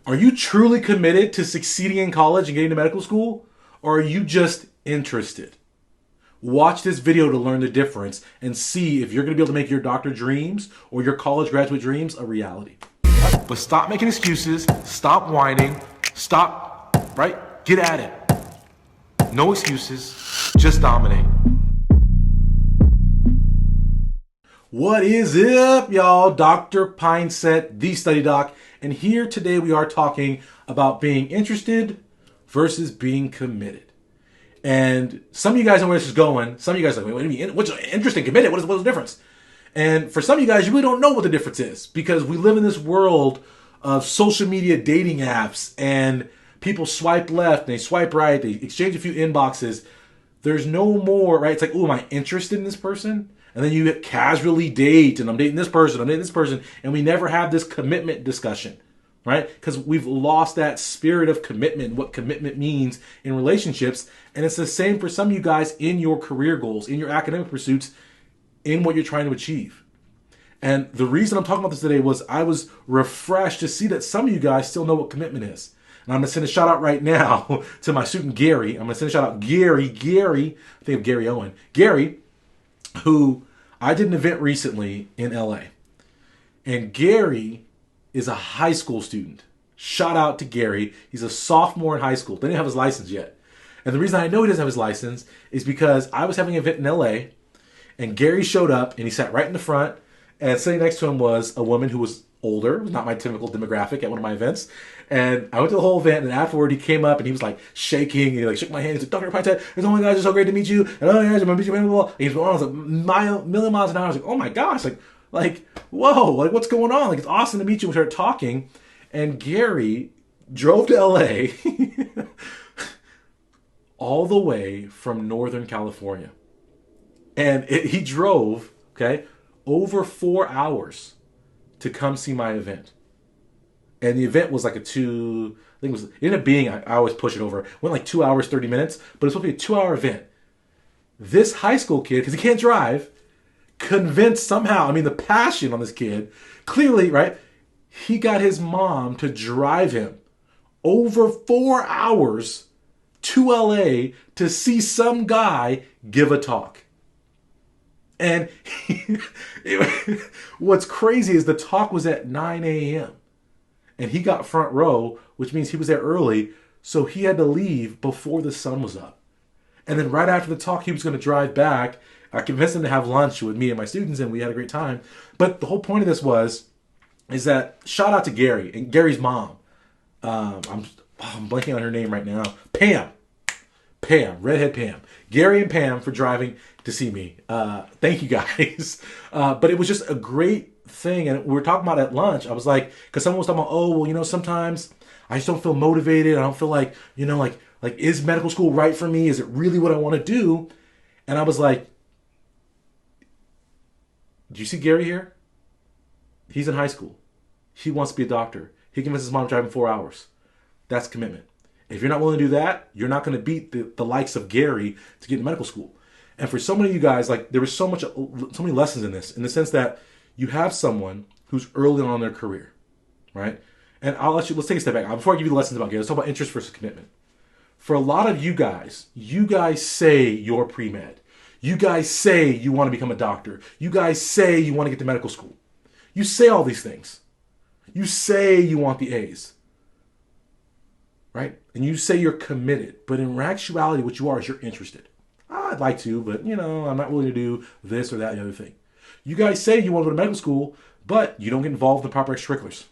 Are you truly committed to succeeding in college and getting to medical school? Or are you just interested? Watch this video to learn the difference and see if you're going to be able to make your doctor dreams or your college graduate dreams a reality. But stop making excuses. Stop whining. Stop, right? Get at it. No excuses. Just dominate. What is up, y'all? Dr. Pinesett, the study doc. And here today we are talking about being interested versus being committed. And some of you guys know where this is going. Some of you guys are like, what do you mean? What's interesting, committed? What's the difference? And for some of you guys, you really don't know what the difference is because we live in this world of social media dating apps and people swipe left, and they swipe right, they exchange a few inboxes. There's no more, right? It's like, oh, am I interested in this person? And then you casually date, and I'm dating this person, and we never have this commitment discussion, right? Because we've lost that spirit of commitment, what commitment means in relationships. And it's the same for some of you guys in your career goals, in your academic pursuits, in what you're trying to achieve. And the reason I'm talking about this today was I was refreshed to see that some of you guys still know what commitment is. And I'm going to send a shout out right now to my student Gary. I'm going to send a shout out Gary, I think of Gary Owen. Gary, who I did an event recently in LA. And Gary is a high school student. Shout out to Gary. He's a sophomore in high school. Doesn't have his license yet. And the reason I know he doesn't have his license is because I was having an event in LA, and Gary showed up and he sat right in the front, and sitting next to him was a woman who was older, not my typical demographic at one of my events. And I went to the whole event, and afterward he came up and he was like shaking, and he like shook my hand. He's like, Dr. Pinesett, oh my gosh, it's so great to meet you. And oh yeah, I'm gonna meet you. And he's going on like million miles an hour. I was like, oh my gosh, like whoa, like what's going on? Like it's awesome to meet you. We started talking, and Gary drove to LA all the way from Northern California. And he drove, okay, over 4 hours to come see my event. And the event was like I think it was, it ended up being, I always push it over, went like 2 hours, 30 minutes, but it's supposed to be a 2-hour event. This high school kid, because he can't drive, convinced somehow, I mean, the passion on this kid, clearly, right, he got his mom to drive him over 4 hours to LA to see some guy give a talk. And what's crazy is the talk was at 9 a.m. And he got front row, which means he was there early, so he had to leave before the sun was up. And then right after the talk, he was going to drive back. I convinced him to have lunch with me and my students, and we had a great time. But the whole point of this is that shout out to Gary and Gary's mom. I'm blanking on her name right now. Pam, redhead Pam. Gary and Pam for driving to see me. Thank you guys. But it was just a great thing. And we were talking about at lunch. I was like, because someone was talking about, oh, well, sometimes I just don't feel motivated. I don't feel like, like is medical school right for me? Is it really what I want to do? And I was like, do you see Gary here? He's in high school. He wants to be a doctor. He convinced his mom to drive him 4 hours. That's commitment. If you're not willing to do that, you're not going to beat the likes of Gary to get into medical school. And for so many of you guys, like there was so many lessons in this, in the sense that you have someone who's early on in their career, right? And let's take a step back. Before I give you the lessons about Gary, let's talk about interest versus commitment. For a lot of you guys say you're pre-med. You guys say you want to become a doctor. You guys say you want to get to medical school. You say all these things. You say you want the A's. Right? And you say you're committed, but in actuality, what you are is you're interested. I'd like to, but I'm not willing to do this or that and the other thing. You guys say you want to go to medical school, but you don't get involved in the proper extracurriculars.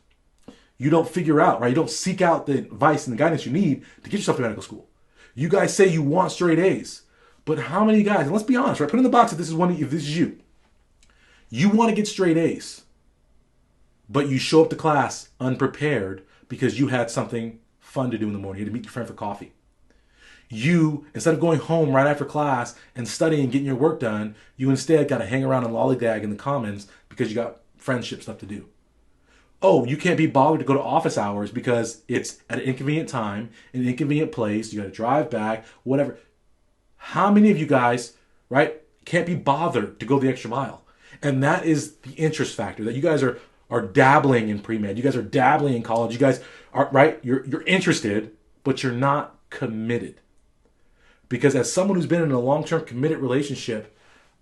You don't figure out, right? You don't seek out the advice and the guidance you need to get yourself to medical school. You guys say you want straight A's, but how many guys, and let's be honest, right? Put in the box if this is you. You want to get straight A's, but you show up to class unprepared because you had something fun to do in the morning. You had to meet your friend for coffee. You, instead of going home right after class and studying and getting your work done, you instead got to hang around and lollygag in the commons because you got friendship stuff to do. Oh, you can't be bothered to go to office hours because it's at an inconvenient time, in an inconvenient place, you got to drive back, whatever. How many of you guys, right, can't be bothered to go the extra mile? And that is the interest factor, that you guys are dabbling in pre-med. You guys are dabbling in college. You guys right? You're interested, but you're not committed. Because as someone who's been in a long-term committed relationship,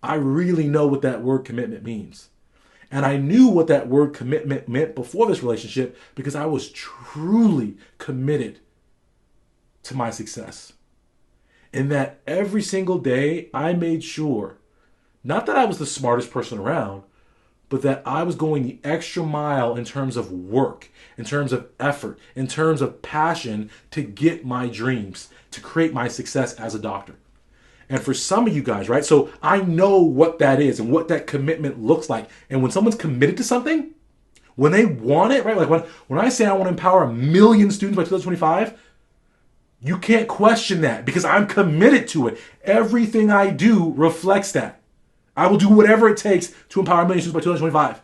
I really know what that word commitment means. And I knew what that word commitment meant before this relationship because I was truly committed to my success. In that every single day, I made sure, not that I was the smartest person around, but that I was going the extra mile in terms of work, in terms of effort, in terms of passion to get my dreams, to create my success as a doctor. And for some of you guys, right? So I know what that is and what that commitment looks like. And when someone's committed to something, when they want it, right? Like when I say I want to empower 1 million students by 2025, you can't question that because I'm committed to it. Everything I do reflects that. I will do whatever it takes to empower 1 million students by 2025.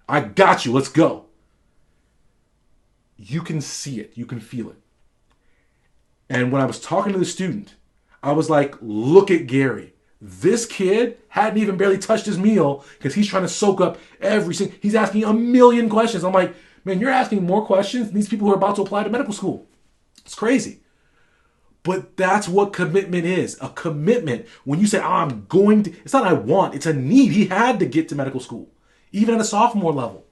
I got you. Let's go. You can see it. You can feel it. And when I was talking to the student, I was like, look at Gary. This kid hadn't even barely touched his meal because he's trying to soak up everything. He's asking 1 million questions. I'm like, man, you're asking more questions than these people who are about to apply to medical school. It's crazy. But that's what commitment is. A commitment. When you say, I'm going to, it's not I want, it's a need. He had to get to medical school, even at a sophomore level.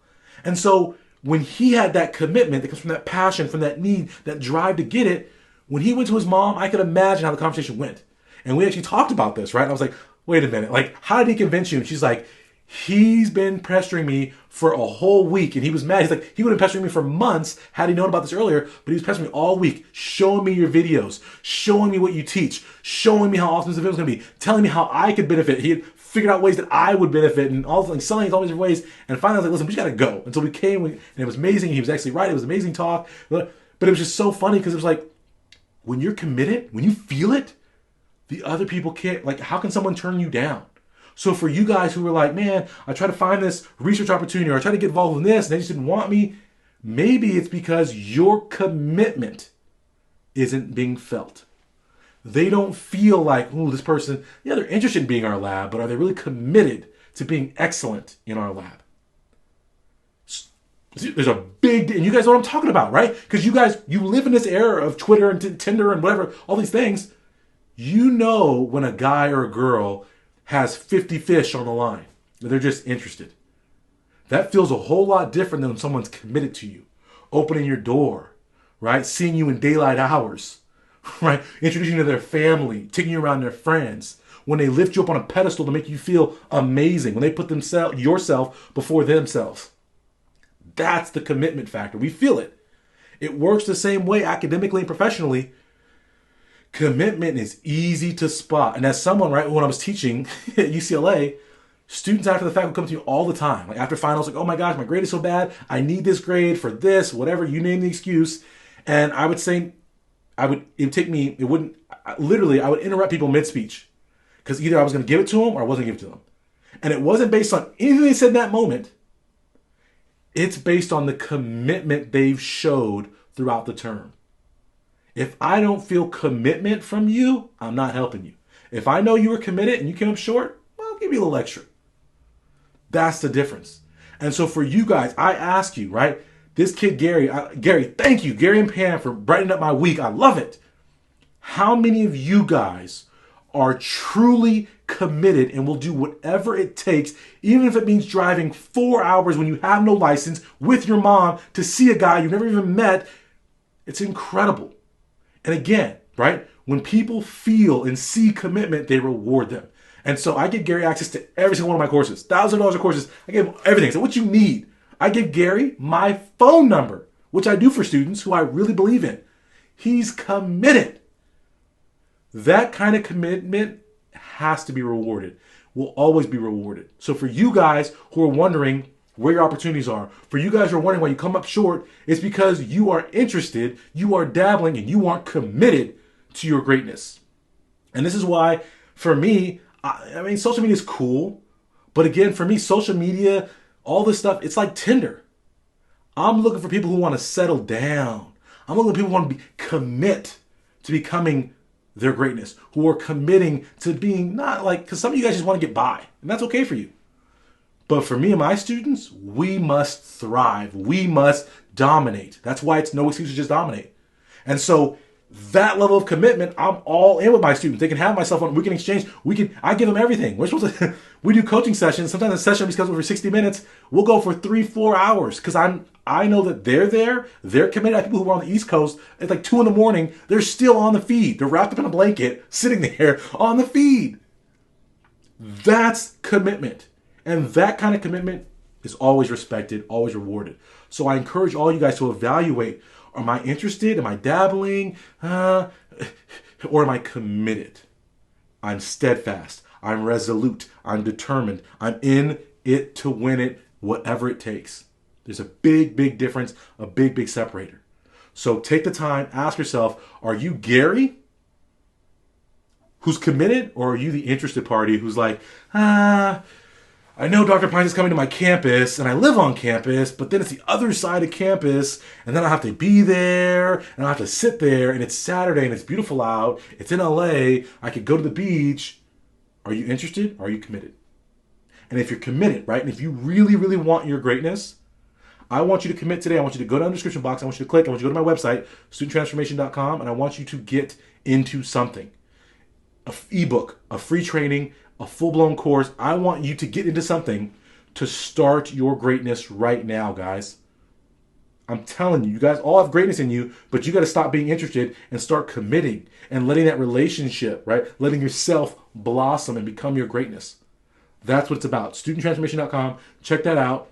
And so when he had that commitment that comes from that passion, from that need, that drive to get it, when he went to his mom, I could imagine how the conversation went. And we actually talked about this, right? And I was like, wait a minute. Like, how did he convince you? And she's like, he's been pestering me for a whole week. And he was mad. He's like, he would have been pestering me for months had he known about this earlier. But he was pestering me all week, showing me your videos, showing me what you teach, showing me how awesome this video was going to be, telling me how I could benefit. He had figured out ways that I would benefit and all like selling all these different ways. And finally I was like, listen, we just got to go. And so we came and it was amazing. He was actually right. It was an amazing talk. But it was just so funny because it was like, when you're committed, when you feel it, the other people can't, like, how can someone turn you down? So for you guys who were like, man, I try to find this research opportunity or I try to get involved in this and they just didn't want me, maybe it's because your commitment isn't being felt. They don't feel like, ooh, this person, yeah, they're interested in being in our lab, but are they really committed to being excellent in our lab? There's a big, and you guys know what I'm talking about, right? Because you guys, you live in this era of Twitter and Tinder and whatever, all these things. You know when a guy or a girl has 50 fish on the line. They're just interested. That feels a whole lot different than when someone's committed to you. Opening your door, right? Seeing you in daylight hours, right? Introducing you to their family, taking you around their friends. When they lift you up on a pedestal to make you feel amazing. When they put yourself before themselves. That's the commitment factor. We feel it. It works the same way academically and professionally. Commitment is easy to spot. And as someone, right, when I was teaching at UCLA, students after the fact would come to me all the time. Like after finals, like, oh my gosh, my grade is so bad. I need this grade for this, whatever, you name the excuse. And I would say, I would interrupt people mid-speech. Because either I was going to give it to them or I wasn't going to give it to them. And it wasn't based on anything they said in that moment. It's based on the commitment they've showed throughout the term. If I don't feel commitment from you, I'm not helping you. If I know you were committed and you came up short, well, I'll give you a little extra. That's the difference. And so for you guys, I ask you, right? This kid, Gary, thank you, Gary and Pam, for brightening up my week. I love it. How many of you guys are truly committed and will do whatever it takes, even if it means driving 4 hours when you have no license with your mom to see a guy you've never even met? It's incredible. And again, right, when people feel and see commitment, they reward them. And so I give Gary access to every single one of my courses, $1,000 of courses. I give him everything. So what you need, I give Gary my phone number, which I do for students who I really believe in. He's committed. That kind of commitment has to be rewarded, will always be rewarded. So for you guys who are wondering where your opportunities are, for you guys who are wondering why you come up short, it's because you are interested, you are dabbling, and you aren't committed to your greatness. And this is why, for me, I mean, social media is cool, but again, for me, social media, all this stuff, it's like Tinder. I'm looking for people who want to settle down. I'm looking for people who want to commit to becoming their greatness, who are committing to being not like, because some of you guys just want to get by, and that's okay for you. But for me and my students, we must thrive. We must dominate. That's why it's no excuses, just dominate. And so that level of commitment, I'm all in with my students. They can have myself on. We can exchange. I give them everything. We're supposed to. We do coaching sessions. Sometimes a session will be scheduled for 60 minutes. We'll go for 3-4 hours because I know that they're there. They're committed. I have people who are on the East Coast. It's like 2 a.m. They're still on the feed. They're wrapped up in a blanket, sitting there on the feed. That's commitment, and that kind of commitment is always respected, always rewarded. So I encourage all you guys to evaluate. Am I interested? Am I dabbling? Or am I committed? I'm steadfast. I'm resolute. I'm determined. I'm in it to win it, whatever it takes. There's a big, big difference, a big, big separator. So take the time, ask yourself, are you Gary, who's committed, or are you the interested party who's like, I know Dr. Pines is coming to my campus, and I live on campus, but then it's the other side of campus, and then I have to be there, and I have to sit there, and it's Saturday, and it's beautiful out, it's in LA, I could go to the beach. Are you interested? Are you committed? And if you're committed, right, and if you really, really want your greatness, I want you to commit today. I want you to go down the description box. I want you to click. I want you to go to my website, studenttransformation.com, and I want you to get into something. An ebook, a free training, a full-blown course. I want you to get into something to start your greatness right now, guys. I'm telling you, you guys all have greatness in you, but you got to stop being interested and start committing and letting that relationship, right? Letting yourself blossom and become your greatness. That's what it's about. Studenttransformation.com. Check that out.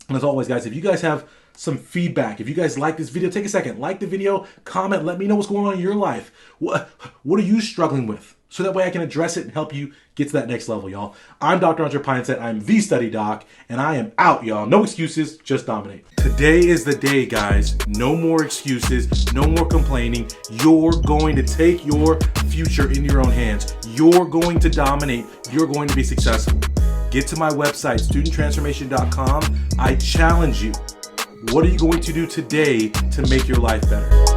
And as always, guys, if you guys have some feedback, if you guys like this video, take a second, like the video, comment, let me know what's going on in your life. What are you struggling with? So that way I can address it and help you get to that next level, y'all. I'm Dr. Pinesett. I'm the study doc, and I am out, y'all. No excuses, just dominate. Today is the day, guys. No more excuses, no more complaining. You're going to take your future in your own hands. You're going to dominate. You're going to be successful. Get to my website, studenttransformation.com. I challenge you. What are you going to do today to make your life better?